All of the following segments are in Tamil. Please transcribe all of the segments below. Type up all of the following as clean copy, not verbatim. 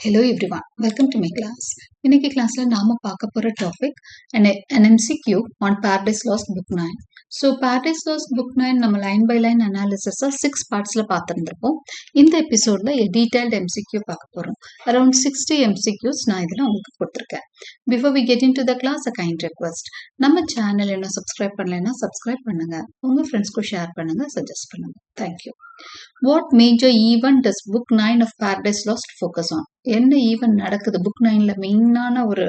Hello everyone, welcome to my class. இன்னைக்கு கிளாஸ்ல நாம பார்க்க போற topic an MCQ on Paradise Lost book 9. So Paradise Lost book 9 நம்ம லைன் பை லைன் அனாலிசிஸ் 6 பார்ட்ஸ்ல பார்த்திருந்திருப்போம். இந்த எபிசோட்ல a detailed MCQ பார்க்க போறோம். Around 60 MCQs நான் இதுல உங்களுக்கு கொடுத்திருக்கேன். Before we get into the class, a kind request. நம்ம சேனல் இன்னும் சப்ஸ்கிரைப் பண்ணலைன்னா சப்ஸ்கிரைப் பண்ணுங்க. உங்க ஃப்ரெண்ட்ஸ்க்கு ஷேர் பண்ணுங்க, சஜஸ்ட் பண்ணுங்க. Thank you. What major event does book 9 of Paradise Lost focus on? என்ன ஈவென்ட் நடக்குது புக் 9ல மெயினான ஒரு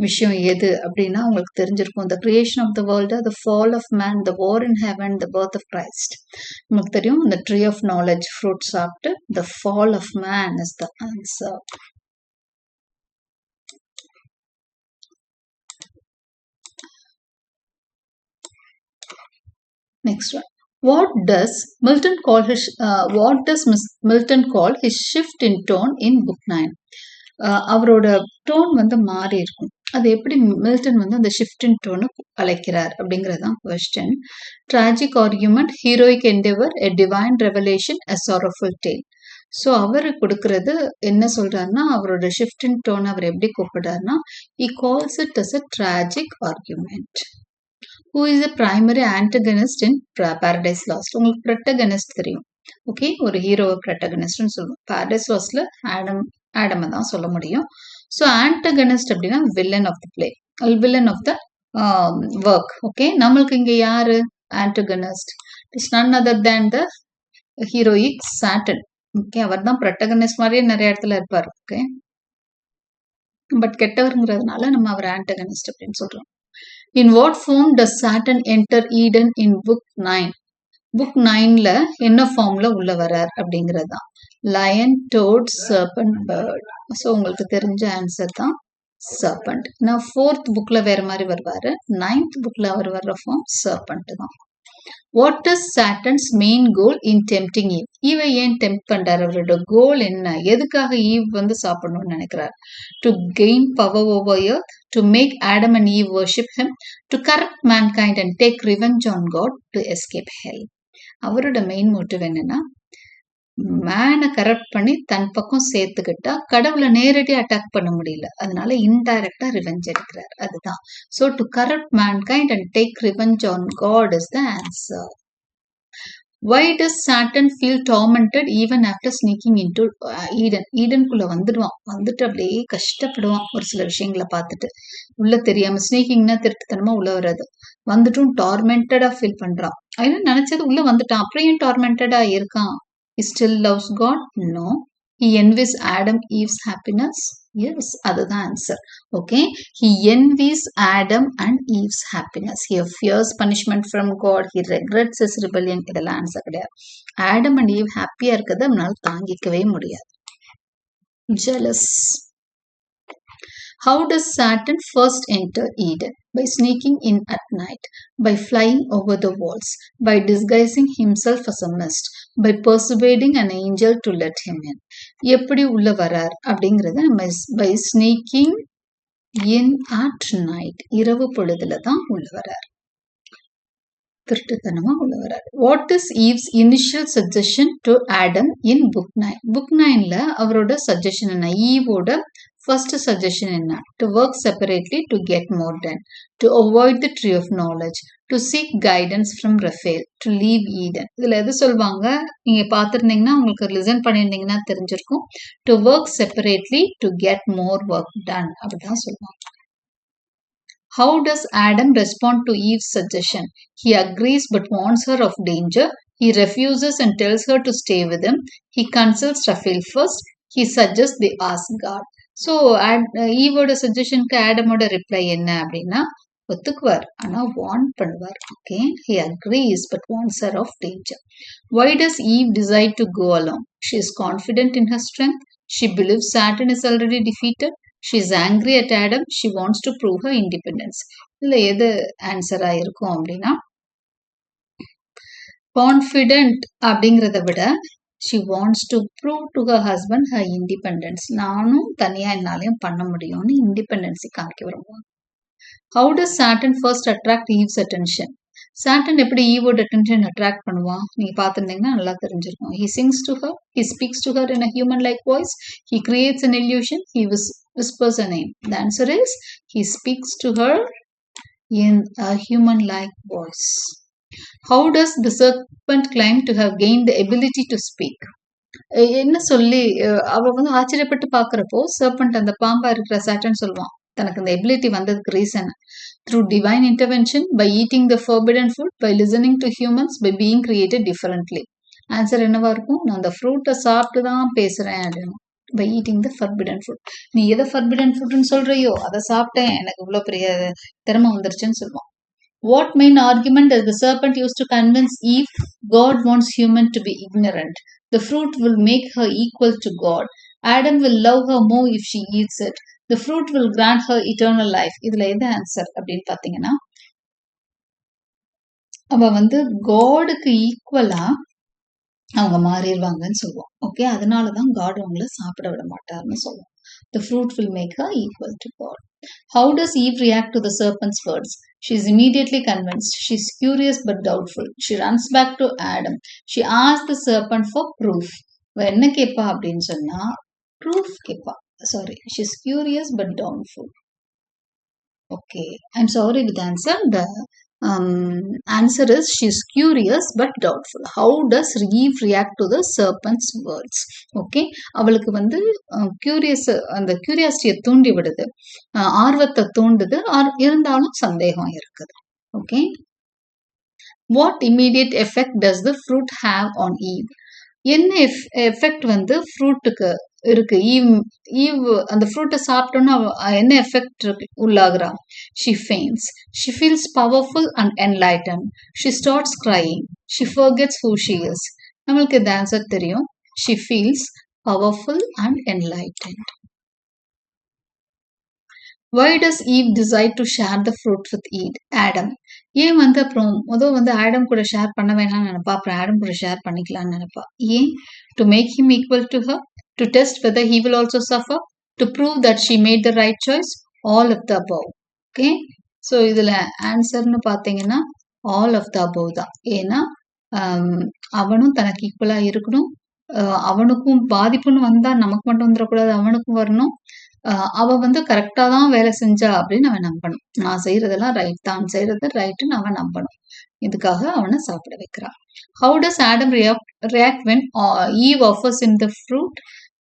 விஷயம் எது அப்படின்னா உங்களுக்கு தெரிஞ்சிருக்கும். the creation of the world, the fall of man, the war in heaven, the birth of Christ. நமக்கு தெரியும் the tree of knowledge fruit சாப்பிட்டு the fall of man is the answer. Next one. What does Milton call his shift in tone in book 9? அவரோட டோன் வந்து மாறி இருக்கும். அது எப்படி மில்டன் வந்து அந்த ஷிஃப்ட் இன் டோனை அழைக்கிறார் அப்படிங்கறதுதான் question. Tragic argument, heroic endeavour, a divine revelation, a sorrowful tale. So அவர் கொடுக்கறது என்ன சொல்றாருன்னா அவரோட ஷிஃப்ட் இன் டோன் அவர் எப்படி கூப்பிடுறாருன்னா he calls it as a tragic argument. Who is the primary antagonist in Paradise Lost? உங்களுக்கு protagonist தெரியும். ஓகே, ஒரு ஹீரோவை protagonistன்னு சொல்லுவோம். Paradise Lostல ஆடமை தான் சொல்ல முடியும். ஸோ antagonist அப்படின்னா villain of the play, villain of the work. Okay, நம்மளுக்கு இங்க யாரு antagonist? It's none other than the heroic Saturn. Okay, அவர் தான் protagonist மாதிரியே நிறைய இடத்துல இருப்பார். ஓகே, பட் கெட்டவருங்கிறதுனால நம்ம அவர் antagonist அப்படின்னு சொல்றோம். In what form does Saturn enter Eden in book 9? book 9ல என்ன ஃபார்ம்ல உள்ள வரார் அப்படிங்கறதுதான். லயன், டோட், சர்பண்ட், பேர்ட். ஸோ உங்களுக்கு தெரிஞ்ச ஆன்சர் தான் சர்பண்ட். நான் 4th புக்ல வேற மாதிரி வருவாரு, 9th புக்ல அவர் வர்ற ஃபார்ம் சர்பண்ட் தான். What is Saturn's main goal in tempting Eve? ஈவை ஏன் டெம்ப்ட் பண்றாரு? அவரோட கோல் என்ன? எதுக்காக ஈவ் வந்து சாப்பிடணும்னு நினைக்கிறார்? To gain power over earth, to make Adam and Eve worship him, to corrupt mankind and take revenge on God, to escape hell. அவரோட மெயின் மோட்டிவ் என்னன்னா மேனை கரப்ட் பண்ணி தன் பக்கம் சேர்த்துக்கிட்டா கடவுளை நேரடியா அட்டாக் பண்ண முடியல, அதனால இன்டைரக்டா ரிவெஞ்ச் எடுக்கிறார். அதுதான். So to corrupt mankind and take revenge on God is the answer. Why does Saturn feel tormented even after sneaking into Eden? ஈடனுக்குள்ள வந்துட்டு அப்படியே கஷ்டப்படுவான் ஒரு சில விஷயங்களை பார்த்துட்டு. உள்ள தெரியாம ஸ்னீக்கிங்னா திருட்டுத்தனமா உள்ள வர்றது. வந்துட்டும் டார்மெண்டடா ஃபீல் பண்றான். ஏன்னா நினைச்சது உள்ள வந்துட்டான், அப்புறம் ஏன் டார்மெண்டடா இருக்கான்? He still loves God? No. He envies Adam Eve's happiness? Yes, அதுதான் answer. Okay, he envies Adam and Eve's happiness. He fears punishment from God. He regrets his rebellion. இதெல்லாம் ஆன்சர் கிடையாது. Adam and Eve ஹாப்பியா இருக்கிறது அவனால தாங்கிக்கவே முடியாது. Jealous. How does Saturn first enter Eden? By sneaking in at night, by flying over the walls, by disguising himself as a mist, by persuading an angel to let him in. எப்படி உள்ள வரார் அப்படிங்கறத by sneaking in at night, இரவு பொழுதுல தான் உள்ள வரார், திருட்டுத்தனமா உள்ள வரார். What is Eve's initial suggestion to Adam in book 9? book 9ல அவரோட சஜஷன் என்ன? ஈவோட first suggestion என்ன? To work separately to get more done, to avoid the tree of knowledge, to seek guidance from Raphael, to leave Eden. இதுல எது சொல்வாங்க நீங்க பார்த்திருந்தீங்கன்னா உங்களுக்கு லிசன் பண்ணியிருந்தீங்கன்னா தெரிஞ்சிருக்கும். To work separately to get more work done அப்படிதான் சொல்லுவாங்க. How does Adam respond to Eve's suggestion? He agrees but warns her of danger. He refuses and tells her to stay with him. He consults Raphael first. He suggests they ask God. So ஈவோட சஜஷனுக்கு ஆடமோட ரிப்ளை என்ன அப்படின்னா ஒத்துக்குவார், ஆனா வார்ன் பண்ணுவார். Okay, he agrees but warns her of danger. Why does Eve decide to go along? She is confident in her strength. She believes Saturn is already defeated. She is angry at Adam. She wants to prove her independence. இதுல எது ஆன்சரா இருக்கும் அப்படின்னா கான்ஃபிடென்ட் அப்படிங்கறத விட she wants to prove to her husband her independence. நானும் தனியா என்னாலையும் பண்ண முடியும்னு இண்டிபெண்டன்ஸை காமிக்க விரும்புவாங்க. How does Saturn first attract Eve's attention? Satan எப்படி ஈவோட அட்டென்ஷன் அட்ராக்ட் பண்ணுவான்? நீங்க பார்த்துருந்தீங்கன்னா நல்லா தெரிஞ்சிருக்கும். He sings to her, he speaks to her in a human-like voice, he creates an illusion, he whispers a name. The answer is he speaks to her in a human-like voice. How does the serpent claim to have gained the ability to speak? என்ன சொல்லி அவ வந்து ஆச்சரியப்பட்டு பாக்குறப்போ சர்பண்ட் அந்த பாம்பா இருக்கிற சாட்டன் சொல்லுவான் தனக்கு இந்த எபிலிட்டி வந்ததுக்கு reason through divine intervention, by eating the forbidden food, by listening to humans, by being created differently. Answer என்னவா இருக்கும்? நான் அந்த ஃப்ரூட்டை சாப்பிட்டு தான் பேசுறேன் அப்படின்னு. By eating the forbidden food. நீ எதை ஃபர்பிடன் ஃபுட்னு சொல்றியோ அதை சாப்பிட்டேன், எனக்கு இவ்வளவு பெரிய திறமை வந்துருச்சுன்னு சொல்லுவான். What main argument does the serpent use to convince Eve God wants human to be ignorant? The fruit will make her equal to God. Adam will love her more if she eats it. The fruit will grant her eternal life. இதுல எது ஆன்சர் அப்படின்னு பாத்தீங்கன்னா, அவ வந்து காடுக்கு ஈக்குவலா அவங்க மாறிடுவாங்கன்னு சொல்லுவோம். ஓகே, அதனாலதான் காட் அவங்கள சாப்பிட விட மாட்டாருன்னு சொல்லுவோம். The fruit will make her equal to God. How does Eve react to the serpent's words? She is immediately convinced. She is curious but doubtful. She runs back to Adam. She asks the serpent for proof. என்ன கேட்பா அப்படின்னு சொன்னா proof கேட்பா. Sorry, she is curious but doubtful. Okay, I'm sorry with the answer. The answer is she is curious but doubtful. How does Eve react to the serpent's words? Okay, அவளுக்கு வந்து அந்த கியூரியாசிட்டியை தூண்டி விடுது, ஆர்வத்தை தூண்டுது, இருந்தாலும் சந்தேகம் இருக்குது. Okay, what immediate effect does the fruit have on Eve? என்ன எஃபெக்ட் வந்து ஃப்ரூட்டுக்கு இருக்கு? ஈவ் அந்த ஃப்ரூட்டை சாப்பிட்டோன்னா என்ன effect உள்ளாகிறா? She faints. She feels powerful and enlightened. She starts crying. She forgets who she is. நம்மளுக்கு இந்த ஆன்சர் தெரியும். She feels powerful and enlightened. Why does Eve decide to share the fruit with Adam? ஏன் வந்து அப்புறம் முதல் வந்து ஆடம் கூட ஷேர் பண்ண வேணாம்னு நினைப்பா, அப்புறம் ஆடம் கூட ஷேர் பண்ணிக்கலாம்னு நினைப்பா. ஏன்? To make him equal to her, to test whether he will also suffer, to prove that she made the right choice, all of the above. Okay, so இதுல ஆன்சர்னு பார்த்தீங்கன்னா all of the above தான். ஏன்னா அவனும் தனக்கு ஈக்குவலா இருக்கணும், அவனுக்கும் பாதிப்புன்னு வந்தா நமக்கு மட்டும் வந்துடக்கூடாது, அவனுக்கும் வரணும். அவ வந்து கரெக்டா தான் வேலை செஞ்சா அப்படின்னு அவன் நம்பணும். நான் செய்யறதெல்லாம் ரைட், தான் செய்யறது ரைட்டுன்னு அவன் நம்பணும். இதுக்காக அவனை சாப்பிட வைக்கிறான். How does Adam react when Eve offers him the fruit?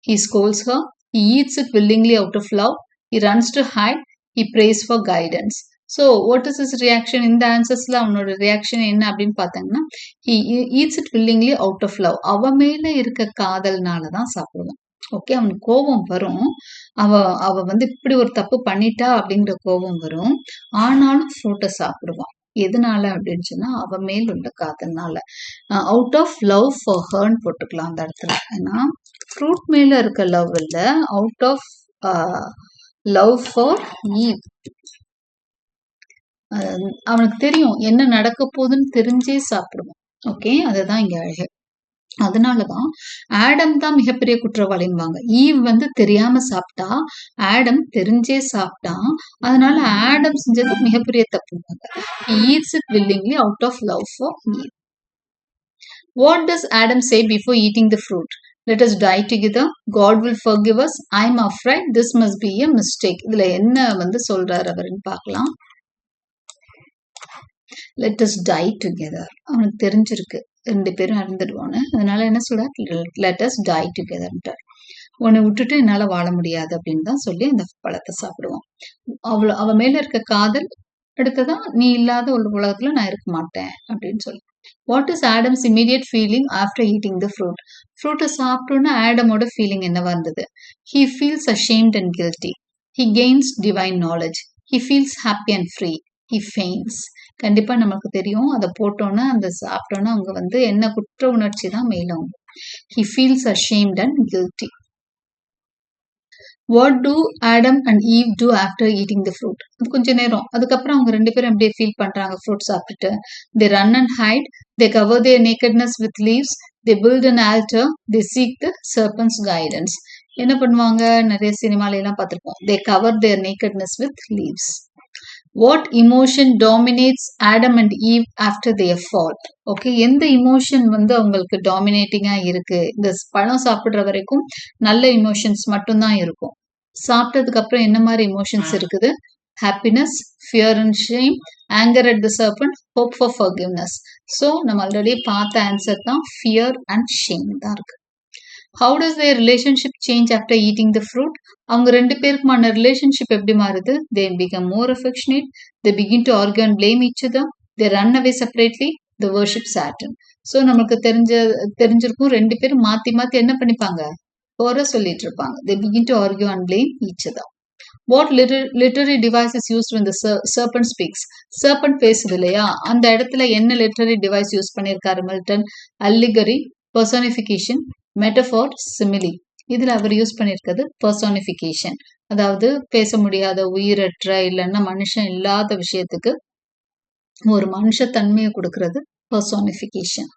He scolds her. He eats it willingly out of love. He runs to hide. He prays for guidance. So what is his reaction? இந்த ஆன்சர்ஸ்ல அவனோட ரியாக்ஷன் என்ன அப்படின்னு பார்த்தாங்கன்னா, he eats it willingly out of love. அவ மேல இருக்க காதல்னாலதான் சாப்பிடுவான். ஓகே, அவனுக்கு கோபம் வரும், அவ வந்து இப்படி ஒரு தப்பு பண்ணிட்டா அப்படிங்கிற கோபம் வரும், ஆனாலும் ஃப்ரூட்டை சாப்பிடுவான். எதனால அப்படின்னு சொன்னா அவ மேல் உள்ள காதல்னால. அவுட் ஆஃப் லவ் ஃபார் ஹர்ன்னு போட்டுக்கலாம் அந்த இடத்துல. ஏன்னா ஃப்ரூட் மேல இருக்க லவ் இல்ல, out of love for Eve. அவனுக்கு தெரியும் என்ன நடக்க போகுதுன்னு தெரிஞ்சே சாப்பிடுவான். ஓகே, அதுதான் இங்க அழகு. அதனாலதான் ஆடம் தான் மிகப்பெரிய குற்றவாளின்வாங்க. ஈவ் வந்து தெரியாம சாப்பிட்டா, ஆடம் தெரிஞ்சே சாப்பிட்டான், அதனால ஆடம் செஞ்சது மிகப்பெரிய தப்புவாங்க. He eats it willingly out of love for Eve. What does Adam say before eating the fruit? Let us die together. God will forgive us. I'm afraid this must be a mistake. இதுல என்ன வந்து சொல்றாரு அவருன்னு பார்க்கலாம். Let us die together. அவனுக்கு தெரிஞ்சிருக்கு ரெண்டு பேரும் இறந்துடுவான்னு, அதனால என்ன சொல்றாரு? Let us die together. உன்னை விட்டுட்டு என்னால வாழ முடியாது அப்படின்னு தான் சொல்லி அந்த பழத்தை சாப்பிடுவான். அவ மேல இருக்க காதல் அடுத்ததான், நீ இல்லாத ஒரு உலகத்துல நான் இருக்க மாட்டேன் அப்படின்னு சொல்லி. What is Adam's immediate feeling after eating the fruit? ஃப்ரூட்டை சாப்பிட்டோன்னா ஆடமோட ஃபீலிங் என்னவா இருந்தது? He feels ashamed and guilty. He gains divine knowledge. He feels happy and free. He faints. கண்டிப்பா நமக்கு தெரியும், அதை போட்டோன்னா அந்த சாப்பிட்டோன்னா அவங்க வந்து என்ன குற்ற உணர்ச்சி தான் மேலும். He feels ashamed and guilty. What do Adam and Eve do after eating the fruit? அது கொஞ்ச நேரம், அதுக்கப்புறம் அவங்க ரெண்டு பேரும் அப்படியே ஃபீல் பண்றாங்க ஃப்ரூட் சாப்பிட்டுட்டு. They run and hide. They cover their nakedness with leaves. They build an altar. They seek the serpent's guidance. என்ன பண்ணுவாங்க? நிறைய சினிமால எல்லாம் பார்த்திருப்போம். They cover their nakedness with leaves. What emotion dominates Adam and Eve after their fall? Okay, எந்த இமோஷன் வந்து அவங்களுக்கு டாமினேட்டிங்கா இருக்கு? இந்த பழம் சாப்பிடுற வரைக்கும் நல்ல இமோஷன்ஸ் மட்டும்தான் இருக்கும். சாப்பிட்டதுக்கு அப்புறம் என்ன மாதிரி இமோஷன்ஸ் இருக்குது? Happiness, fear and shame, anger at the serpent, hope for forgiveness. So நம்ம ஆல்ரெடி பார்த்த ஆன்சர் தான் ஃபியர் அண்ட் ஷேம் தான் இருக்கு. How does their relationship change after eating the fruit? அவங்க ரெண்டு பேருக்குமான ரிலேஷன்ஷிப் எப்படி மாறுது? They become more affectionate. They begin to argue and blame each other. They run away separately. They worship Saturn. So நமக்கு தெரிஞ்சிருக்கும், ரெண்டு பேரும் மாத்தி மாத்தி என்ன பண்ணிப்பாங்க? குறை சொல்லிட்டு இருப்பாங்க. They begin to argue and blame each other. What literary device is used when the serpent speaks? Serpent பேசுது இல்லையா, அந்த இடத்துல என்ன literary device யூஸ் பண்ணியிருக்காரு மில்டன்? Allegory, personification, மெட்டஃபார், சிமிலி. இதுல அவர் யூஸ் பண்ணியிருக்கிறது பர்சானிஃபிகேஷன். அதாவது பேச முடியாத, உயிரற்ற, இல்லைன்னா மனுஷன் இல்லாத விஷயத்துக்கு ஒரு மனுஷ தன்மையை கொடுக்கிறது personification.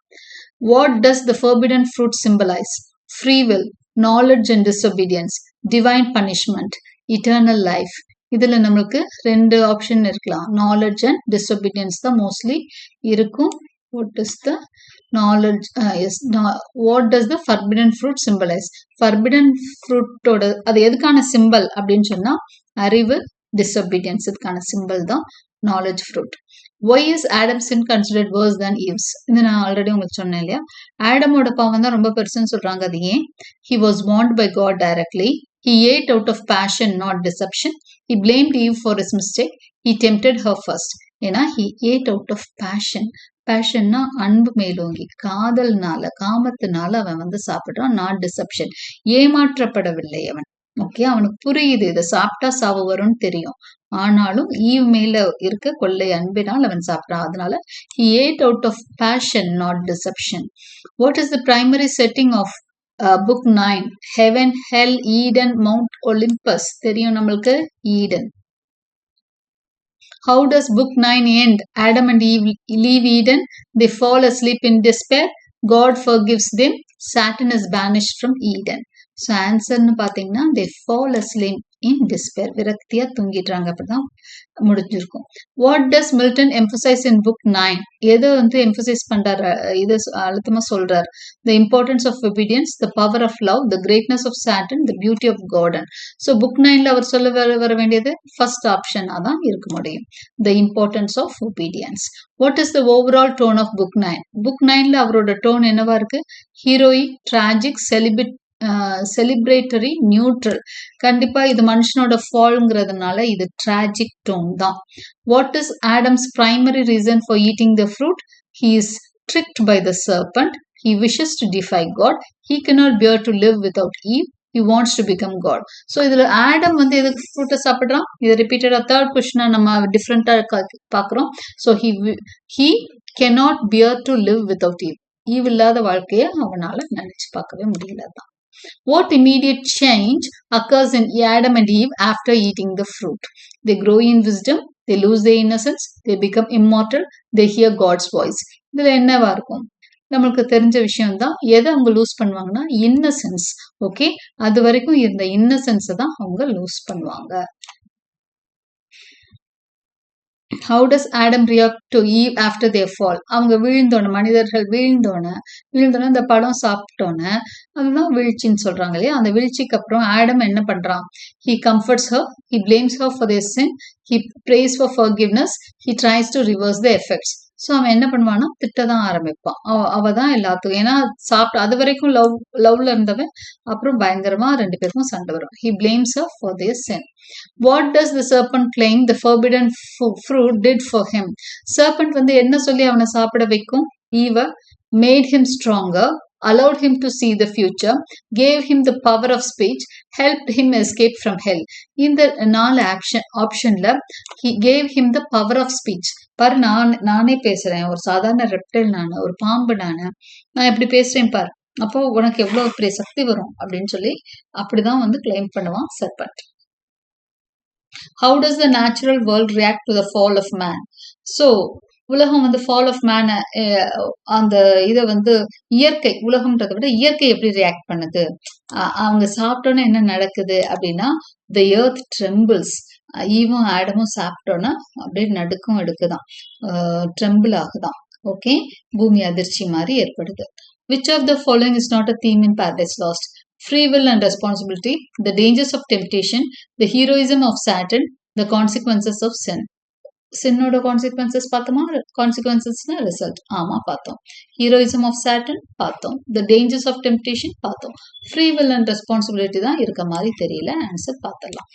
What does the forbidden fruit symbolise? Free will, knowledge and disobedience, divine punishment, eternal life. இதுல நம்மளுக்கு ரெண்டு ஆப்ஷன் இருக்கலாம். நாலேஜ் அண்ட் டிஸ்ஒபீடியன்ஸ் தான் மோஸ்ட்லி இருக்கும். What is the knowledge? Yes. What does the forbidden fruit symbolize? Forbidden fruit ஓட அது எதுக்கான சிம்பல் அப்படின்னு சொன்னா அறிவு, disobedience இதுக்கான சிம்பல் தான் knowledge fruit. Why is Adam's sin considered worse than Eve's? இது நான் ஆல்ரெடி உங்களுக்கு சொன்னேன் இல்லையா, ஆடமோட பாவம் தான் ரொம்ப பெருசுன்னு சொல்றாங்க. அது ஏன்? He was warned by God directly. He ate out of passion, not deception. He blamed Eve for his mistake. He tempted her first. ஏன்னா he ate out of passion. பேஷன்னா அன்பு மேலோங்கி, காதல்னால, காமத்தினால அவன் வந்து சாப்பிடுறான். நாட் டிசப்ஷன், ஏமாற்றப்படவில்லை அவன். ஓகே, அவனுக்கு புரியுது இதை சாப்பிட்டா சாவு வரும்னு தெரியும். ஆனாலும் ஈவ் மேல இருக்க கொள்ளை அன்பினால் அவன் சாப்பிட்டான். அதனால he ate out of passion, not deception. What is the primary setting of book 9? Heaven, hell, Eden, Mount Olympus. தெரியும் நம்மளுக்கு, Eden. How does book 9 end? Adam and Eve leave Eden. They fall asleep in despair. God forgives them. Saturn is banished from Eden. So answer னு பாத்தீங்கன்னா they fall asleep in despair. விரக்தியா தூங்கிடுறாங்க. அப்படிதான் முடிஞ்சிருக்கும். What does Milton emphasize in book 9? எதை வந்து emphasize பண்றாரு? இது அழுத்தமா சொல்றாரு. The importance of obedience, the power of love, the greatness of Saturn, the beauty of God. So book 9ல அவர் சொல்ல வர வேண்டியது first option தான் இருக்க முடியும். The importance of obedience. What is the overall tone of book 9? book 9ல அவரோட டோன் என்னவா இருக்கு? Heroic, tragic, celebratory, neutral. கண்டிப்பா இது மனுஷனோட ஃபால்ங்கிறதுனால இது டிராஜிக் டோன் தான். What is Adam's primary reason for eating the fruit? He is tricked by the serpent. He wishes to defy God. He cannot bear to live without Eve. He wants to become God. So இதுல ஆடம் வந்து எதுக்கு ஃப்ரூட்டை சாப்பிட்றான்? இது ரிப்பீட்டடா தேர்ட் கொஸ்டினா நம்ம டிஃப்ரெண்டா பாக்குறோம். So he cannot bear to live without Eve. Eve இல்லாத வாழ்க்கையை அவனால நினைச்சு பார்க்கவே முடியலதான். What immediate change occurs in Adam and Eve after eating the fruit? They grow in wisdom, they lose their innocence, they become immortal, they hear God's voice. இதுல என்னவா இருக்கும்? நம்மளுக்கு தெரிஞ்ச விஷயம் தான். எதை அவங்க லூஸ் பண்ணுவாங்கன்னா இன்னசென்ஸ். ஓகே, அது வரைக்கும் இருந்த இன்னசென்ஸ் தான் அவங்க லூஸ் பண்ணுவாங்க. How does Adam react to Eve after their fall? அவங்க வீழ்ந்தோன, மனிதர்கள் வீழ்ந்தோன இந்த படம் சாப்பிட்டோன்னு அதுதான் வீழ்ச்சின்னு சொல்றாங்க இல்லையா. அந்த வீழ்ச்சிக்கு அப்புறம் ஆடம் என்ன பண்றான்? He comforts her, he blames her for their sin, he prays for forgiveness, he tries to reverse the effects. So அவன் என்ன பண்ணுவான்னா திட்டதான் ஆரம்பிப்பான். அவ தான் எல்லாத்துக்கும், ஏன்னா சாப்பிட்டு அது வரைக்கும் லவ்ல இருந்தவன் அப்புறம் பயங்கரமா ரெண்டு பேருக்கும் சண்டை வரும். He blames her for their sin. What does the serpent claim the forbidden fruit did for him? Serpent வந்து என்ன சொல்லி அவனை சாப்பிட வைக்கும்? Eve made him stronger, allowed him to see the future, gave him the power of speech, helped him escape from hell. இந்த 4 ஆப்ஷன்ல he gave him the power of speech. பாரு, நானே பேசுறேன், ஒரு சாதாரண ரெப்டைல், நானு ஒரு பாம்பு, நான் எப்படி பேசுறேன் பாரு, அப்போ உனக்கு எவ்வளவு பெரிய சக்தி வரும் அப்படின்னு சொல்லி அப்படிதான் வந்து கிளைம் பண்ணுவான் serpent. How does the natural world react to the fall of man? So உலகம் வந்து ஃபால் ஆஃப் மேன், அந்த இதை வந்து இயற்கை, உலகம்ன்றதை விட இயற்கை எப்படி ரியாக்ட் பண்ணுது? அவங்க சாப்பிட்டோன்னே என்ன நடக்குது அப்படின்னா the earth trembles. ஈவும் ஆடமும் சாப்பிட்டோன்னா அப்படியே நடுக்கம் எடுக்குதான், ட்ரெம்பிள் ஆகுதான். ஓகே, பூமி அதிர்ச்சி மாதிரி ஏற்படுது. Which of the following is not a theme in Paradise Lost? Free will and responsibility, the dangers of temptation, the heroism of Saturn, the consequences of sin. சின்னோட கான்சிக்வன்சஸ் பார்த்தோமா, கான்சிக்வன்சஸ்னா ரிசல்ட், ஆமா பார்த்தோம். ஹீரோயிசம் ஆஃப் சாட்டன் பார்த்தோம். த டேஞ்சர்ஸ் ஆஃப் டெம்ப்டேஷன் பார்த்தோம். ஃப்ரீ வில் அண்ட் ரெஸ்பான்சிபிலிட்டி தான் இருக்க மாதிரி தெரியல. ஆன்சர் பார்த்துடலாம்.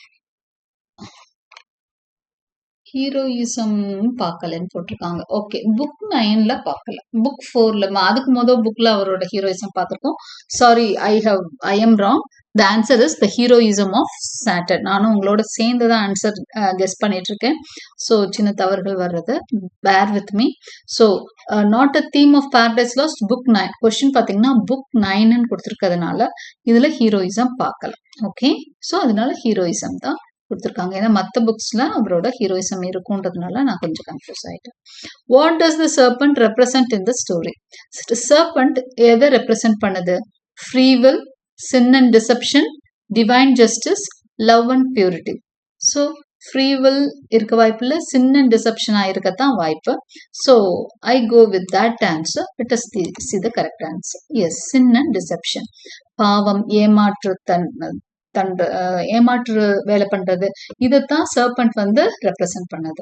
ஹீரோயிசம் பார்க்கலன்னு போட்டிருக்காங்க. ஓகே, புக் 9ல பார்க்கல, புக் 4ல, அதுக்கு முதல் புக்ல அவரோட ஹீரோயிசம் பார்த்துருக்கோம். Sorry, I am wrong. The answer is the heroism of Satan. நானும் உங்களோட சேர்ந்து தான் ஆன்சர் கெஸ் பண்ணிட்டு இருக்கேன். ஸோ சின்ன தவறுகள் வர்றது, bear with me. So not a theme of Paradise Lost, book 9. Question பார்த்தீங்கன்னா புக் 9ன்னு கொடுத்துருக்கிறதுனால இதில் ஹீரோயிசம் பார்க்கல. ஓகே, ஸோ அதனால ஹீரோயிசம் தான் கொடுத்துருக்காங்க. ஏன்னா மற்ற புக்ஸ்ல அவரோட ஹீரோயிசம் இருக்குன்றதுனால நான் கொஞ்சம் கன்ஃபியூஸ் ஆயிட்டேன். What does the serpent represent in the story? Serpent எதை ரெப்ரசன்ட் பண்ணுது? Free will, sin and deception, divine justice, love and purity. So free will இருக்க வாய்ப்பு இல்லை, சின் அண்ட் டிசெப்ஷனா இருக்கத்தான் வாய்ப்பு. So I go with that answer. It is the the correct answer. Yes, sin and deception. பாவம், ஏமாற்று வேலை பண்றது, இதைத்தான் சர்பண்ட் வந்து ரெப்ரசன்ட் பண்ணது.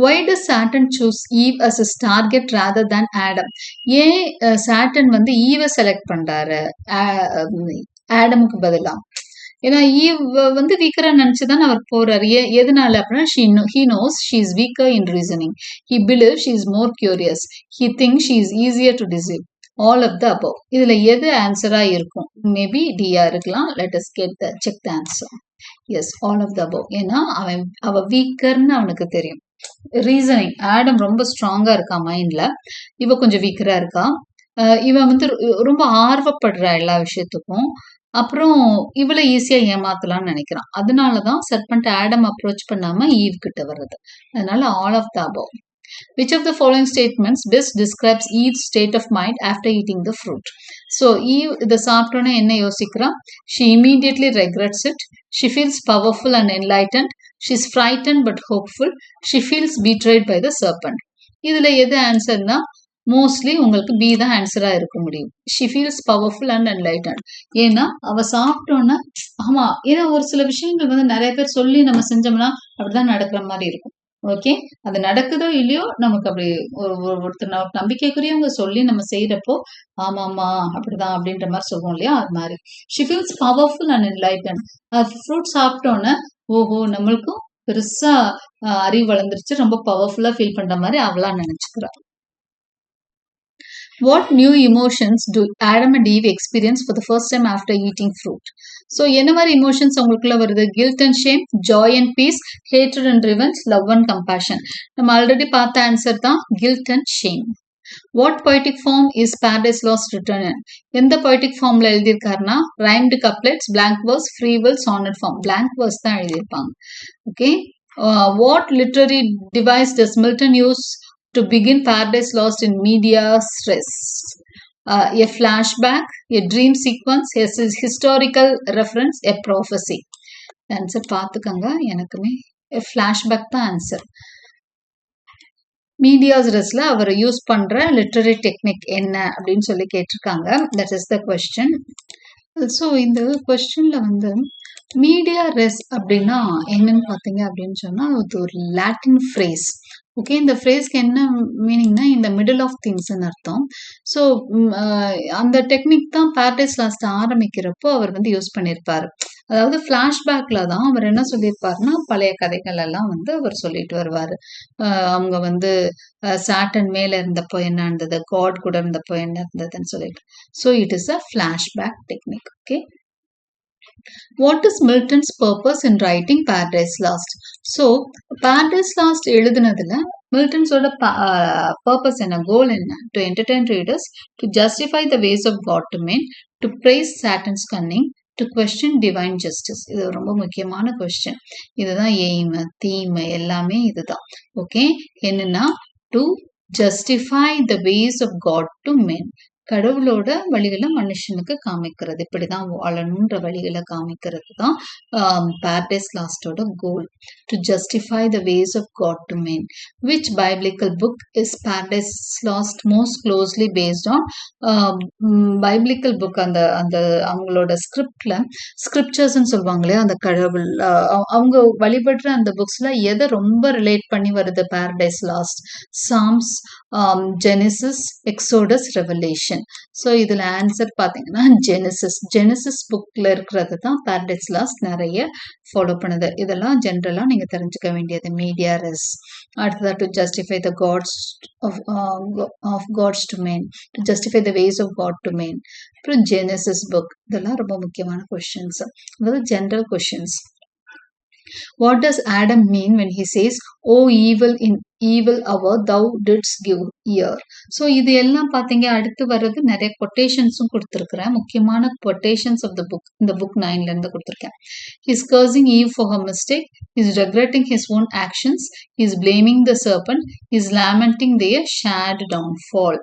Why does Saturn choose Eve as his target rather than Adam? ஏன் சாட்டன் வந்து ஈவை செலக்ட் பண்றாரு ஆடமுக்கு பதிலா? ஏன்னா ஈவ் வந்து வீக்கரா நினைச்சுதான் அவர் போறாரு. எதனால அப்படின்னா, he knows she is weaker in reasoning. He believes she is more curious. He thinks she is easier to deceive. All of the above. இதுல எது ஆன்சரா இருக்கும்? மேபி டியா இருக்கலாம். Let us check the answer. Yes, all of the above. ஏன்னா அவ வீக்கர்னு அவனுக்கு தெரியும். ரீசனிங், ஆடம் ரொம்ப ஸ்ட்ராங்கா இருக்கா மைண்ட்ல, இவ கொஞ்சம் வீக்கரா இருக்கா. இவன் வந்து ரொம்ப ஆர்வப்படுறா எல்லா விஷயத்துக்கும். அப்புறம் இவளை ஈஸியா ஏமாத்தலாம்னு நினைக்கிறான். அதனாலதான் சர்பண்ட் ஆடம் அப்ரோச் பண்ணாம ஈவ் கிட்ட வர்றது. அதனால ஆல் ஆஃப் த அபவ். Which of the following statements best describes Eve's state of mind after eating the fruit? So Eve இதை சாப்பிட்டோன்னே என்ன யோசிக்கிறா? She immediately regrets it. She feels powerful and enlightened. She is frightened but hopeful. She feels betrayed by the serpent. இதுல எது ஆன்சர்னா மோஸ்ட்லி உங்களுக்கு பி தான் ஆன்சரா இருக்க முடியும். She feels powerful and enlightened. ஏன்னா அவ சாப்பிட்டோன்னா, ஆமா, ஏன்னா ஒரு சில விஷயங்கள் வந்து நிறைய பேர் சொல்லி நம்ம செஞ்சோம்னா அப்படிதான் நடக்கிற மாதிரி இருக்கும். ஓகே, அது நடக்குதோ இல்லையோ, நமக்கு அப்படி ஒருத்தர் நம்பிக்கைக்குரியவங்க சொல்லி நம்ம செய்யறப்போ ஆமாமா அப்படிதான் அப்படின்ற மாதிரி சொல்லுவோம் இல்லையா, அது மாதிரி. She feels powerful and enlightened. Fruit சாப்பிட்டோன்னே ஓஹோ நம்மளுக்கும் பெருசா அறிவு வளர்ந்துருச்சு, ரொம்ப பவர்ஃபுல்லா ஃபீல் பண்ற மாதிரி அவளா நினைச்சுக்கிறா. What new emotions do Adam and Eve experience for the first time after eating fruit? So, என்ன மாதிரி emotions உங்களுக்குள்ள வருது? Guilt and shame, joy and peace, hatred and revenge, love and compassion. நம்ம ஆல்ரெடி பார்த்த ஆன்சர் தான் guilt and shame. What poetic form is Paradise Lost written in? எந்த poetic formல எழுதியிருக்காருன்னா, rhymed couplets, blank verse, free will, sonnet form. Blank verse தான் எழுதியிருப்பாங்க. Okay. What literary device does Milton use to begin Paradise Lost in medias res? A flashback, a dream sequence, a historical reference, a prophecy. Answer பார்த்துக்கங்க. எனக்குமே flashback தான் ஆன்சர். மீடியாஸ் ரெஸ்ல அவர் யூஸ் பண்ற லிட்டரரி டெக்னிக் என்ன அப்படின்னு சொல்லி கேட்டிருக்காங்க. That is the question. So இந்த கொஸ்டின்ல வந்து மீடியா ரெஸ் அப்படின்னா என்னன்னு பார்த்தீங்க அப்படின்னு சொன்னா, அது ஒரு லாட்டின் ஃப்ரேஸ். ஓகே, இந்த ஃப்ரேஸ்க்கு என்ன மீனிங்னா இந்த மிடில் ஆஃப் திங்ஸ்ன்னு அர்த்தம். ஸோ அந்த டெக்னிக் தான் பாரடைஸ் லாஸ்ட் ஆரம்பிக்கிறப்போ அவர் வந்து யூஸ் பண்ணியிருப்பாரு. அதாவது ஃப்ளாஷ்பேக்ல தான் அவர் என்ன சொல்லியிருப்பாருன்னா, பழைய கதைகள் எல்லாம் வந்து அவர் சொல்லிட்டு வருவாரு. அவங்க வந்து சாட்டன் மேல இருந்தப்போ என்ன இருந்தது, காட் கூட இருந்தப்போ என்ன இருந்ததுன்னு சொல்லிட்டு. So it is a flashback technique. Okay. What is Milton's purpose in writing Paradise Lost? So, Paradise Lost எழுதுனதுல மில்டன்ஸோட பர்பஸ் என்ன, கோல் என்ன? To entertain readers, to justify the ways of God to men, to praise Saturn's cunning, to question divine justice. இது ரொம்ப முக்கியமான கொஸ்டின். இதுதான் எய்ம், தீம் எல்லாமே இதுதான். ஓகே, என்னன்னா to justify the ways of God to men, கடவுளோட வழிகளை மனுஷனுக்கு காமிக்கிறது, இப்படிதான் வாழணுன்ற வழிகளை காமிக்கிறது தான் பாரடைஸ் லாஸ்டோட goal. To justify the ways of God to men. Which biblical book is Paradise Lost most closely based on? biblical book அந்த அந்த அவங்களோட ஸ்கிரிப்சர்ஸ்ன்னு சொல்லுவாங்க இல்லையா, அந்த கடவுள் அவங்க வழிபடுற அந்த புக்ஸ்ல எதை ரொம்ப ரிலேட் பண்ணி வருது Paradise Lost? Psalms, Genesis, Exodus, Revelation. So இதுல ஆன்சர் பார்த்தீங்கன்னா ஜெனிசிஸ் புக்ல இருக்கிறது தான் பாரடைஸ் லாஸ்ட் நிறைய ஃபாலோ பண்ணுது. இதெல்லாம் ஜென்ரலா நீங்க தெரிஞ்சுக்க வேண்டியது. Medias res. அடுத்ததா to justify the gods of gods to men, to justify the ways of God to men. அப்புறம் ஜெனிசிஸ் புக். இதெல்லாம் ரொம்ப முக்கியமான கொஸ்டின்ஸ், அதாவது general questions. What does Adam mean when he says, "Oh evil hour thou didst give ear"? So இது எல்லாம் பாத்தீங்க. அடுத்து வர்றது நிறைய கொட்டேஷன்ஸும் கொடுத்துருக்கிறேன், முக்கியமான கொட்டேஷன்ஸ் ஆஃப் த புக். இந்த புக் 9ல இருந்து கொடுத்துருக்கேன். He's cursing Eve for her mistake. He's regretting his own actions. He's blaming the serpent. He's lamenting their shared downfall.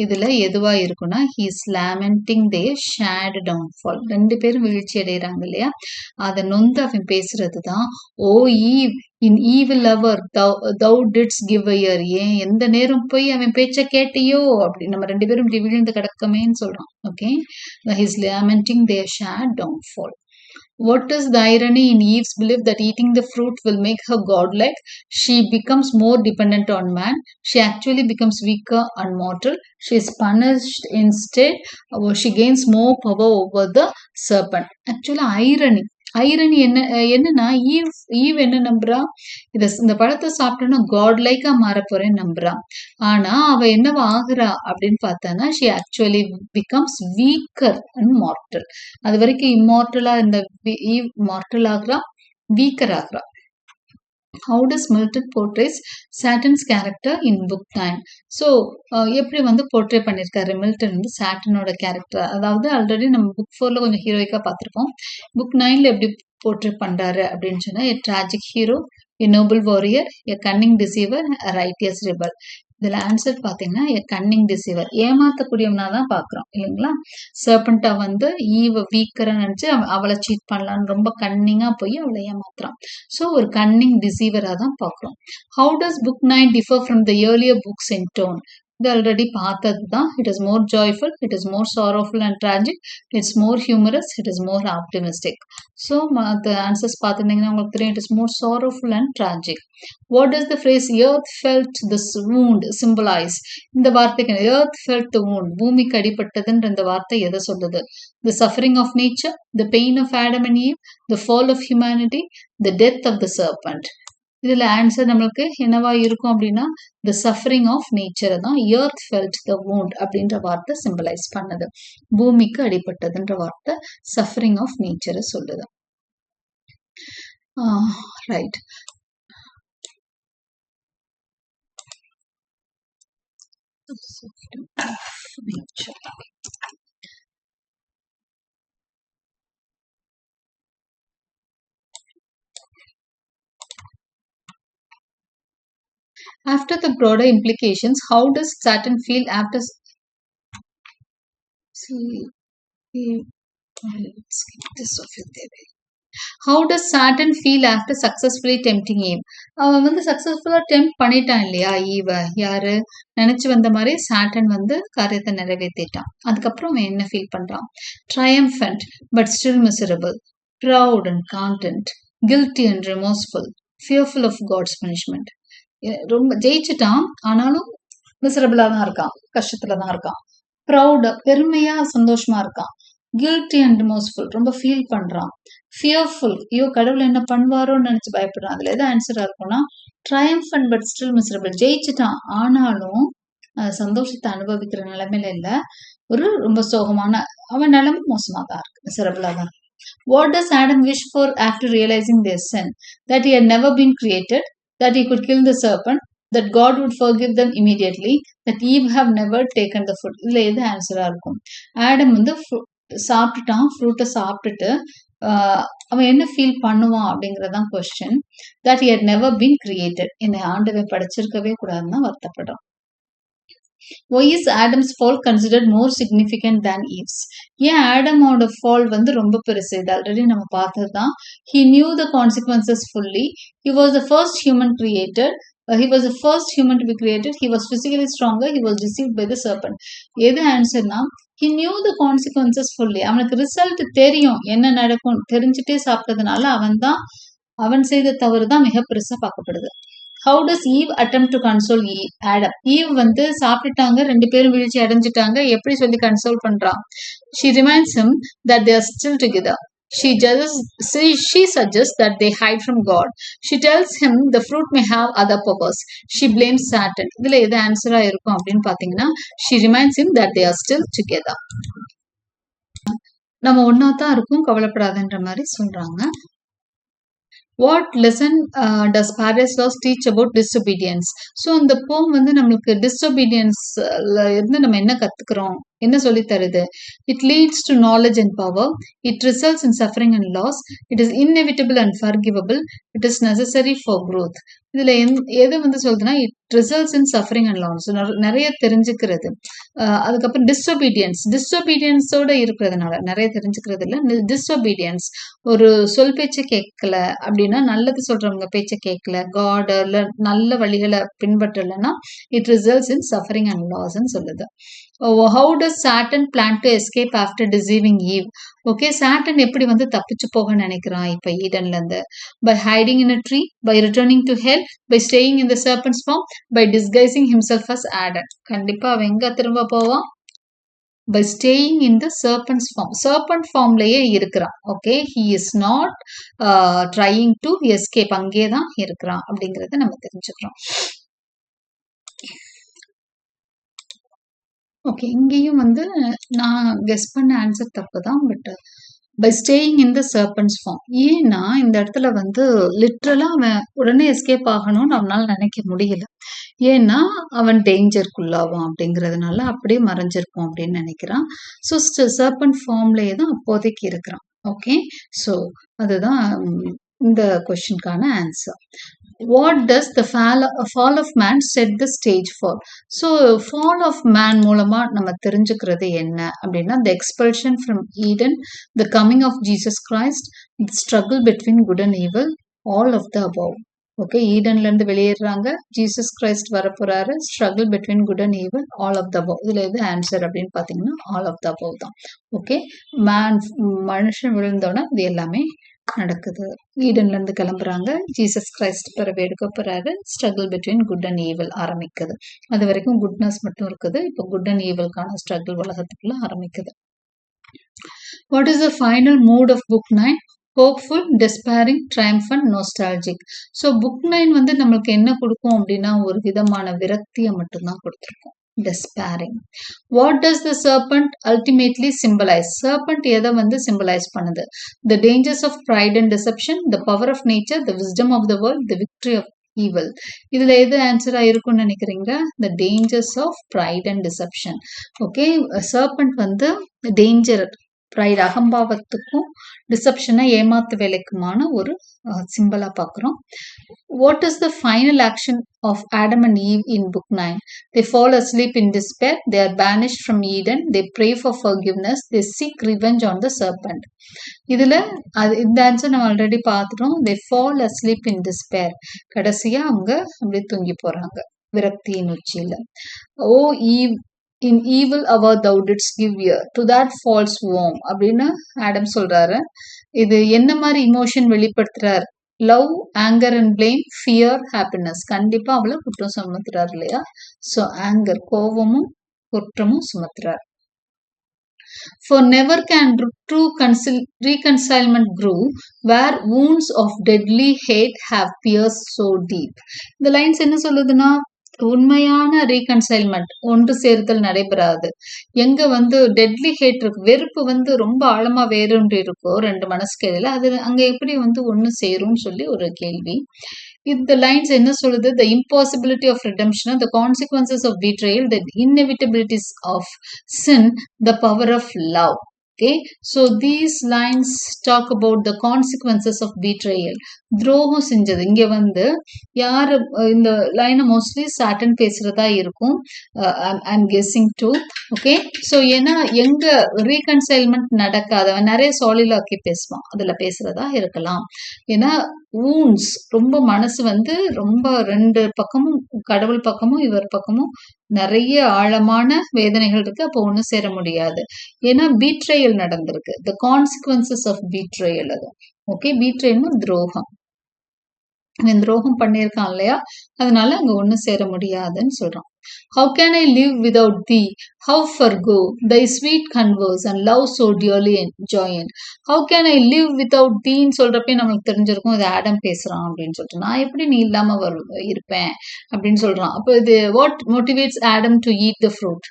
இதுல எதுவா இருக்குன்னா he's lamenting their shared downfall. ரெண்டு பேரும் வீழ்ச்சி அடைகிறாங்க இல்லையா, அதை நொந்து அவன் பேசுறதுதான் ஓ ஈவ் இன் ஈவில் அவர் thou didst give ear. ஏன் எந்த நேரம் போய் அவன் பேச்ச கேட்டியோ அப்படி நம்ம ரெண்டு பேரும் இப்படி விழுந்து கிடக்கமேன்னு சொல்றான். Okay, he's lamenting their shared downfall. What is the irony in Eve's belief that eating the fruit will make her godlike? She becomes more dependent on man. She actually becomes weaker and mortal. She is punished instead. She gains more power over the serpent. Actually, irony என்னன்னா ஈவ் என்ன நம்புறா, இந்த பழத்தை சாப்பிட்டோன்னா காட் லைக்கா மாற போறேன்னு நம்புறா. ஆனா அவ என்னவா ஆகுறா அப்படின்னு பார்த்தானா she actually becomes weaker and mortal. அது வரைக்கும் இம்மார்டலா இந்த ஈவ் மார்டல் ஆகுறா, வீக்கர் ஆகுறா. How does Milton portrays Saturn's character in book 9? So எப்படி போர்ட்ரே பண்ணியிருக்காரு மில்டன் சாட்டனோட கேரக்டர். அதாவது ஆல்ரெடி நம்ம புக் 4ல கொஞ்சம் ஹீரோயிக்கா பார்த்துருக்கோம். புக் 9ல எப்படி போர்ட்ரே பண்றாரு அப்படின்னு சொன்னா, a tragic hero, a noble warrior, a cunning deceiver, a righteous rebel. இதுல ஆன்சர் பாத்தீங்கன்னா a cunning deceiver, ஏமாத்தக்கூடியவனா தான் பாக்குறோம் இல்லைங்களா. சர்பண்டா ஈவ வீக்கரா நினைச்சு அவளை சீட் பண்ணலான்னு ரொம்ப கன்னிங்கா போய் அவளை ஏமாத்துறான். ஸோ ஒரு கன்னிங் டிசீவரா தான் பாக்குறோம். How does book 9 differ from the earlier books in tone? இது ஆல்ரெடி பார்த்தது தான். It is more joyful, it is more sorrowful and tragic, it's more humorous, it is more optimistic. So மற்ற ஆன்சர்ஸ் பார்த்துருந்தீங்கன்னா உங்களுக்கு தெரியும், it is more sorrowful and tragic. What does the phrase earth felt this wound symbolize? இந்த வார்த்தைக்கு earth felt the wound, பூமிக்கு அடிபட்டதுன்ற இந்த வார்த்தை எதை சொல்லுது? The suffering of nature, the pain of Adam and Eve, the fall of humanity, the death of the serpent. இதுல ஆன்சர் நம்மளுக்கு என்னவா இருக்கும் அப்படின்னா the suffering of nature தான் earth felt the wound அப்படின்ற வார்த்தை சிம்பலைஸ் பண்ணுது. பூமிக்கு அடிபட்டதுன்ற வார்த்தை suffering of nature சொல்லுது. Right. After the broader implications, how does Saturn feel after? How does Saturn feel after successfully tempting Eve? அவன் சக்சஸ்ஃபுல்லா டெம்ப் பண்ணிட்டான் இல்லையா ஈவ. யாரு நினைச்சு வந்த மாதிரி சாட்டன் காரியத்தை நிறைவேற்றிட்டான். அதுக்கப்புறம் அவன் என்ன ஃபீல் பண்றான்? Triumphant but still miserable, proud and content, guilty and remorseful, fearful of God's punishment. ரொம்ப ஜெயிச்சுட்டான், ஆனாலும் மிசரபிளா தான் இருக்கான், கஷ்டத்துல தான் இருக்கான். ப்ரௌட், பெருமையா சந்தோஷமா இருக்கான். கில்ட்டி அண்ட் ரிமோர்ஸ்ஃபுல், ரொம்ப ஃபீல் பண்றான். ஃபியர்ஃபுல், ஐயோ கடவுள் என்ன பண்ணுவாரோன்னு நினைச்சு பயப்படுறான். அதுல எது ஆன்சரா இருக்கும்னா ட்ரையம்ஃபன்ட் பட் ஸ்டில் மிசரபிள். ஜெயிச்சுட்டான், ஆனாலும் சந்தோஷத்தை அனுபவிக்கிற நிலைமையில இல்ல, ஒரு ரொம்ப சோகமான அவன் நிலைமை மோசமா தான் இருக்கு, மிசரபிளா தான். What does Adam wish for after realizing their sin? That he had never been created, that he could kill the serpent, that God would forgive them immediately, that Eve have never taken the fruit. இதுல எது ஆன்சரா இருக்கும்? ஆடம் சாப்பிட்டுட்டான், ஃப்ரூட்டை சாப்பிட்டுட்டு அவன் என்ன ஃபீல் பண்ணுவான் அப்படிங்கறதான் question. That he had never been created, என்னை ஆண்டவன் படைச்சிருக்கவே கூடாதுன்னு வருத்தப்படுறான். Why is Adam's fall considered more significant than Eve's? ஏன் ஆடமோட ஃபால் வந்து ரொம்ப பெருசு? இது ஆல்ரெடி நம்ம பார்த்தது தான். He knew the consequences fully. He was the first human created. He was the first human to be created. He was physically stronger. He was deceived by the serpent. எது ஆன்சர்னா he knew the consequences fully. அவனுக்கு ரிசல்ட் தெரியும், என்ன நடக்கும் தெரிஞ்சுட்டே சாப்பிட்டதுனால அவன் செய்த தவறு தான் மிக பெருசா பார்க்கப்படுது. How does Eve attempt to console Adam? Eve வந்து சாப்பிட்டுட்டாங்க, ரெண்டு பேரும் வீழ்ச்சி அடைஞ்சிட்டாங்க, எப்படி சொல்லி கன்சோல் பண்றான்? She reminds him that they are still together. She suggests that they hide from God. She tells him the fruit may have other purpose. She blames Satan. இதுல எது ஆன்சரா இருக்கும் அப்படின்னு பாத்தீங்கன்னா she reminds him that they are still together. நம்ம ஒன்னாதான் இருக்கும், கவலைப்படாதன்ற மாதிரி சொல்றாங்க. What lesson does Paradise Lost teach about disobedience? So இந்த போம் வந்து நம்மளுக்கு டிஸ்ஒபீடியன்ஸ்ல இருந்து நம்ம என்ன கத்துக்கிறோம், என்ன சொல்லி தருது? It leads to knowledge and power. It results in suffering and loss. It is inevitable and forgivable. It is necessary for growth. இதுல எது வந்து சொல்றதுன்னா it results in suffering and loss, நிறைய தெரிஞ்சுக்கிறது. அதுக்கப்புறம் டிஸ்ஒபீடியன்ஸோட இருக்கிறதுனால நிறைய தெரிஞ்சுக்கிறது இல்ல. டிஸ்ஒபீடியன்ஸ், ஒரு சொல் பேச்சை கேட்கல அப்படின்னா, நல்லது சொல்றவங்க பேச்சை கேட்கல, காட் இல்ல நல்ல வழிகளை பின்பற்றலைன்னா it results in suffering and லாஸ்ன்னு சொல்லுது. How does Saturn plan to escape after deceiving Eve? Okay, Satan எப்படி வந்து தப்பிச்சு போக நினைக்கிறான் இப்ப ஈடன்ல இருந்து? By hiding in a tree, by returning to hell, by staying in the serpent's form, by disguising himself as Adam. கண்டிப்பா அவன் எங்க திரும்ப போவான்? By staying in the serpent's form. serpent formலயே இருக்கிறான். Okay, he is not trying to escape. அங்கே தான் இருக்கிறான் அப்படிங்கறத நம்ம தெரிஞ்சுக்கிறோம். ஓகே, இங்கேயும் வந்து நான் கெஸ் பண்ண ஆன்சர் தப்பு தான். But by staying in the serpent's form, ஏன்னா இந்த இடத்துல வந்து லிட்ரலா அவன் உடனே எஸ்கேப் ஆகணும்னு அவனால நினைக்க முடியல. ஏன்னா அவன் டேஞ்சருக்குள்ளாவான் அப்படிங்கிறதுனால அப்படியே மறைஞ்சிருப்போம் அப்படின்னு நினைக்கிறான். ஸோ சர்பன்ட் ஃபார்ம்லயே தான் அப்போதைக்கு இருக்கிறான். ஓகே, ஸோ அதுதான் இந்த கொஸ்டினுக்கான answer. What does the fall of man set the stage for? So fall of man மூலமா நம்ம தெரிஞ்சுக்கிறது என்ன அப்படின்னா, the expulsion from Eden, the coming of Jesus Christ, the struggle between good and evil, all of the above. Okay, ஈடன்ல இருந்து வெளியேறாங்க, ஜீசஸ் கிரைஸ்ட் வரப்போறாரு, struggle between good and evil, all of the above. இதுல எது ஆன்சர் அப்படின்னு பாத்தீங்கன்னா ஆல் ஆஃப் த அபவ் தான். ஓகே, மனுஷன் விழுந்தோன்னா இது எல்லாமே நடக்குது. ஈடன்ல இருந்து கிளம்புறாங்க, ஜீசஸ் கிரைஸ்ட் பிறகு எடுக்க போறாரு, struggle between good and evil ஆரம்பிக்குது. அது வரைக்கும் குட்னஸ் மட்டும் இருக்குது, இப்போ குட் அண்ட் ஈவில்கான ஸ்ட்ரகிள் உலகத்துக்குள்ள ஆரம்பிக்குது. What is the final mood of book 9? Hopeful, despairing, triumphant, nostalgic. So book 9 வந்து நம்மளுக்கு என்ன கொடுக்கும் அப்படின்னா ஒரு விதமான விரக்தியை மட்டும்தான் கொடுத்துருக்கோம். despairing. What does the serpent ultimately symbolize? Serpent எதை வந்து symbolize பண்ணுது? The dangers of pride and deception, the power of nature, the wisdom of the world, the victory of evil. இதுல எது ஆன்சரா இருக்கும்னு நினைக்கிறீங்க? The dangers of pride and deception. Okay, serpent வந்து danger, ப்ரைட் அகம்பாவத்துக்கும் டிசப்ஷனை ஏமாத்து வேலைக்குமான ஒரு சிம்பிளா பார்க்குறோம். What is the final action of Adam and Eve in book 9? They fall asleep in despair, they are banished from Eden, they pray for forgiveness, they seek revenge on the serpent. இதுல இந்த ஆன்சர் நம்ம ஆல்ரெடி பார்த்துட்டோம். They fall asleep in despair, கடைசியா அவங்க அப்படியே தூங்கி போறாங்க விரக்தியின் உச்சியில. Oh Eve, in evil hour thou didst give ear to that false worm அப்படின்னு ஆடம் சொல்றாரு. இது என்ன மாதிரி இமோஷன் வெளிப்படுத்துறாரு? Love, anger and blame, fear, happiness. கண்டிப்பா அவளை குற்றம் சுமத்துறாரு இல்லையா? ஸோ ஆங்கர், கோபமும் குற்றமும் சுமத்துறாரு. For never can true reconcilement grow where wounds of deadly hate have pierced so deep. இந்த லைன்ஸ் என்ன சொல்லுதுன்னா, உண்மையான ரீகன்சைல்மெண்ட், ஒன்று சேர்த்தல் நடைபெறாது எங்க வந்து டெட்லி ஹேட் இருக்கு, வெறுப்பு வந்து ரொம்ப ஆழமா வேறொன்று இருக்கோ ரெண்டு மனசுக்கு இடையில, அது அங்க எப்படி வந்து ஒண்ணு சேரும்னு சொல்லி ஒரு கேள்வி. இந்த லைன்ஸ் என்ன சொல்லுது? The impossibility of redemption, the consequences of betrayal, the inevitabilities of sin, the power of love. Okay, so these lines talk about the consequences of betrayal. துரோகம் செஞ்சது இங்க வந்து யாரு இந்த லைனை மோஸ்ட்லி சாட்டன் பேசுறதா இருக்கும். I'm guessing to. Okay, so ஏன்னா எங்க ரீகன்சைல்மெண்ட் நடக்காதவன் நிறைய சாலிலாக்கி பேசுவான், அதுல பேசுறதா இருக்கலாம். ஏன்னா wounds ரொம்ப மனசு வந்து ரொம்ப ரெண்டு பக்கமும், கடவுள் பக்கமும் இவர் பக்கமும் நிறைய ஆழமான வேதனைகள் இருக்கு. அப்போ ஒண்ணு சேர முடியாது. ஏன்னா பீட்ரேயல் நடந்திருக்கு. த கான்சிக்வன்சஸ் ஆஃப் பீட்ரேயல் அது. ஓகே, பீட்ரேயல்னா துரோகம். அவன் துரோகம் பண்ணியிருக்கான் இல்லையா, அதனால அங்க ஒண்ணு சேர முடியாதுன்னு சொல்றான். How can I live without thee? How forgo thy sweet converse and love so dearly joined? How can I live without thee சொல்றப்பே நமக்கு தெரிஞ்சிருக்கும் இது ஆடம் பேசுறான் அப்படின்னு சொல்லிட்டு. நான் எப்படி நீ இல்லாம இருப்பேன் அப்படின்னு சொல்றான். அப்போ இது what motivates Adam to eat the fruit?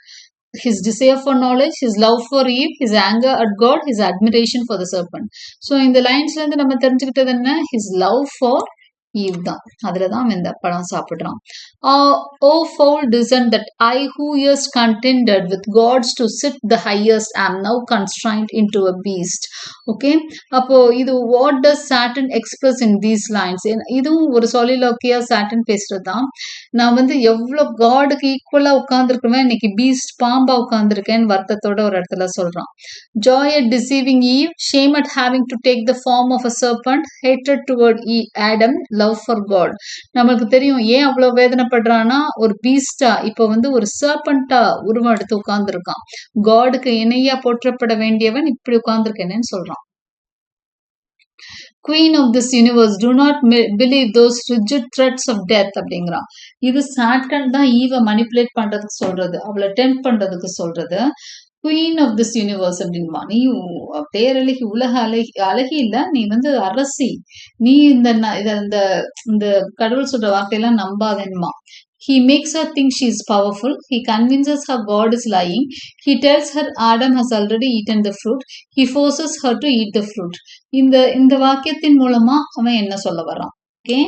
His desire for knowledge, his love for Eve, his anger at God, his admiration for the serpent. So இந்த லைன்ஸ்ல இருந்து நம்ம தெரிஞ்சுக்கிட்டது என்ன? His love for ஈவ் தான். அதுலதான் அவன் இந்த பழம் சாப்பிடுறான். O foul descent that I who erst contended with gods to sit the highest am now constrained into a beast. Okay, அப்போ இது what does Saturn express in these lines? இதுவும் ஒரு soliloquy Saturn பேசுறதுதான். நான் வந்து எவ்வளவு காடுக்கு ஈக்குவலா உட்கார்ந்துருக்குவேன், இன்னைக்கு பீஸ்ட் பாம்பா உட்கார்ந்துருக்கேன்னு வருத்தத்தோட ஒரு இடத்துல சொல்றான். Joy at deceiving Eve, shame at having to take the form of a serpent, hatred toward Adam, love for God. நம்மளுக்கு தெரியும் ஏன் அவ்வளவு வேதனைப்படுறான்னா, ஒரு பீஸ்டா இப்ப வந்து ஒரு சர்பண்டா உருவம் எடுத்து உட்கார்ந்து இருக்கான். காடுக்கு இணையா போற்றப்பட வேண்டியவன் இப்படி உட்கார்ந்துருக்கேன்னு சொல்றான். Queen of this universe, do not believe those rigid threats of death அப்படிங்கிறான். இது சாட்டன் தான் ஈவை மனிப்புலேட் பண்றதுக்கு சொல்றது, அவளை டெம்ப் பண்றதுக்கு சொல்றது. குவீன் ஆஃப் திஸ் யூனிவர்ஸ் அப்படின்வா. நீ பேரழகி, உலக அழகி இல்ல, நீ வந்து அரசி, நீ இந்த கடவுள் சொல்ற வார்த்தையெல்லாம் நம்பாதேன்மா. He makes her think she is powerful. He convinces her God is lying. He tells her Adam has already eaten the fruit. He forces her to eat the fruit. இந்த வாக்கியத்தின் மூலமா அவன் என்ன சொல்ல வரான்? ஓகே,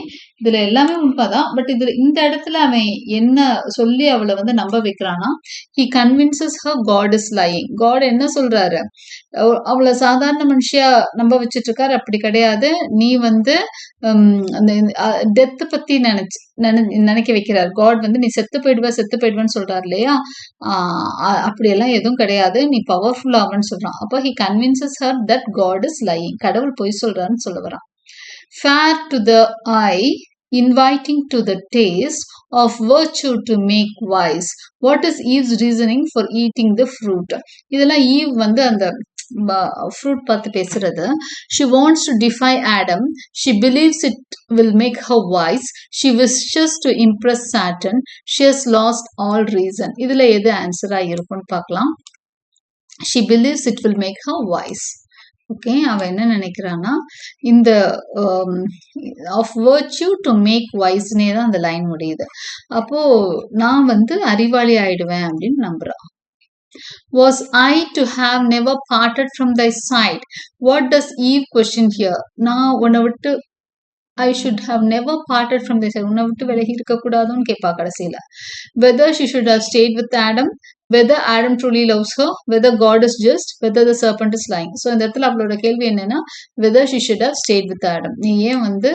இதுல எல்லாமே உண்மைதான். பட் இதுல இந்த இடத்துல அவன் என்ன சொல்லி அவளை வந்து நம்ப வைக்கிறான்னா, he convinces her God is lying. God என்ன சொல்றாரு? அவளை சாதாரண மனுஷியா நம்ப வச்சிட்டு இருக்காரு. அப்படி கிடையாது, நீ வந்து அந்த டெத் பத்தி நினைக்க வைக்கிறார். காட் வந்து நீ செத்து போயிடுவேன்னு சொல்றாரு இல்லையா, அப்படியெல்லாம் எதுவும் கிடையாது, நீ பவர்ஃபுல் ஆவன்னு சொல்றான். அப்போ he convinces her that God is lying. கடவுள் பொய் சொல்றான்னு சொல்ல வரான். Fair to the eye, inviting to the taste, of virtue to make wise. What is Eve's reasoning for eating the fruit? இதெல்லாம் ஈவ் வந்து அந்த ஃப்ரூட் பார்த்து பேசுறது. She wants to defy Adam. She believes it will make her wise. She wishes to impress Saturn. She has lost all reason. இதுல எது ஆன்சரா இருக்கும்னு பார்க்கலாம். She believes it will make her wise. Okay, அவன் என்ன நினைக்கிறான்னா, இந்த ஆஃப் வர்ச்சு டு மேக் வைஸ்னே தான் அந்த லைன் முடியுது. அப்போ நான் வந்து அறிவாளி ஆயிடுவேன் அப்படின்னு நம்புறான். Was I to have never parted from thy side? What does Eve question here? நான் உன்னை விட்டு I should have never parted from thy side. உன்னை விட்டு விலகி இருக்க கூடாதுன்னு கேட்பா கடைசியில. Whether she should have stayed with Adam, whether Adam truly loves her, whether God is just, whether the serpent is lying. So இந்த இடத்துல அவளோட கேள்வி என்னன்னா, whether she should have stayed with Adam. நீ ஏன் வந்து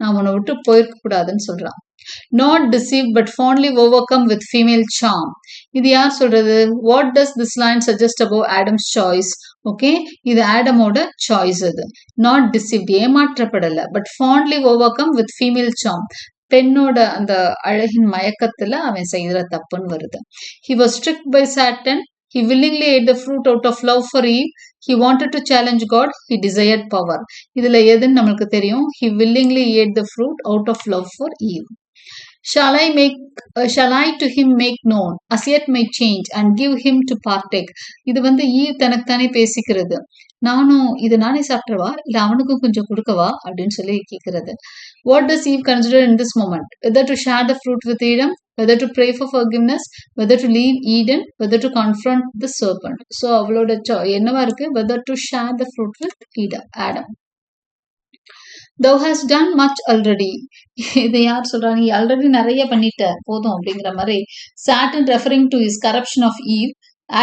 நான் உன்னை விட்டு போயிருக்க கூடாதுன்னு சொல்றான். Not deceived but fondly overcome with female charm. இது யார் சொல்றது? What does this line suggest about Adam's choice? Okay, இது ஆடமோட சாய்ஸ். அது நாட் டிசீவ்ட், ஏமாற்றப்படல, but fondly overcome with female charm. பெண்ணோட அந்த அழகின் மயக்கத்துல அவன் செய்யற தப்புன்னு வருது. He was tricked by Satan. He willingly ate the fruit out of love for Eve. He wanted to challenge God. He desired power. இதுல எதுன்னு நம்மளுக்கு தெரியும். He willingly ate the fruit out of love for Eve. Shall I to him make known, as yet may change, and give him to partake. இது வந்து ஈவ் தனக்குத்தானே பேசிக்கிறது. நானும் இது நானே சாப்பிடவா, இல்ல அவனுக்கும் கொஞ்சம் கொடுக்கவா அப்படின்னு சொல்லி கேட்கிறது. What does Eve consider in this moment? Whether to share the fruit with Adam, whether to pray for forgiveness, whether to leave Eden, whether to confront the serpent. So அவளோட என்னவா இருக்கு? Whether to share the fruit with Adam. Thou hast done much already. இதை யார் சொல்றா? நீ ஆல்ரெடி நிறைய பண்ணிட்ட, போதும் அப்படிங்கிற மாதிரி. Saturn referring to his corruption of Eve,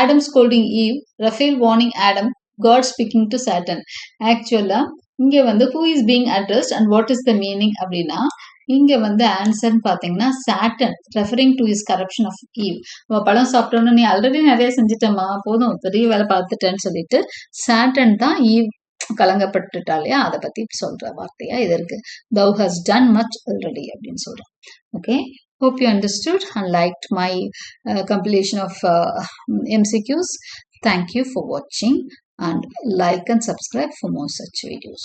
Adam scolding Eve, Raphael warning Adam, God speaking to Saturn. Actually, இங்க வந்து who is being addressed and what is the meaning அப்படின்னா இங்க வந்து ஆன்சர்னு பார்த்தீங்கன்னா Saturn referring to his corruption of Eve. பழம் சாப்பிட்டோன்னு நீ ஆல்ரெடி நிறைய செஞ்சிட்டமா போதும் பெரிய வேலை பார்த்துட்டேன்னு சொல்லிட்டு Saturn தான் ஈவ் கலங்கப்பட்டுட்டா இல்லையா அதை பத்தி சொல்ற வார்த்தையா இது இருக்கு. Thou hast done much already அப்படின்னு சொல்றோம். Okay. Hope you understood and liked my compilation of MCQs. Thank you for watching and like and subscribe for more such videos.